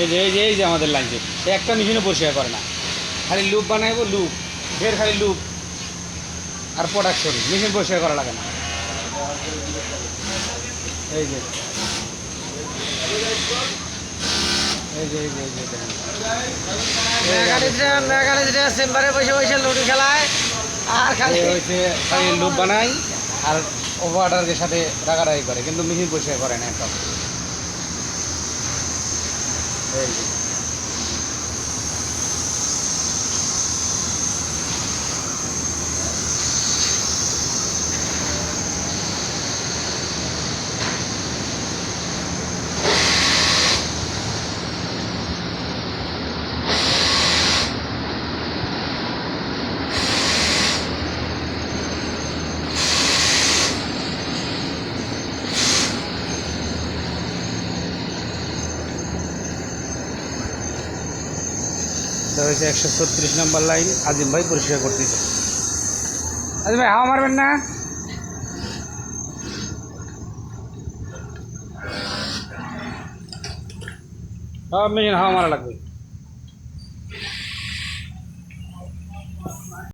এই যে আমাদের লাইনটি একটা মেশিনও পরিষ্কার করে না, খালি লুপ বানাইবো, লুপ ফের খালি লুপ আর প্রোডাকশন, মেশিন পরিষ্কার করা লাগে না। এই যে এই যে এই যে এই যে দেখেন, মেকানিকরা চেম্বারে বসে বসে লুডো খেলায় আর খালি হচ্ছে খালি লুপ বানাই আর ওভারটার সাথে রাগারাগি করে, কিন্তু মেশিন পরিষ্কার করে না একদম। এই যে এটা হচ্ছে 136 নম্বর লাইন, আজিম ভাই পরিষ্কার করতেছে। আজিম ভাই হাওয়া মারবেন না? সব মেশিন হাওয়া মারা লাগবে।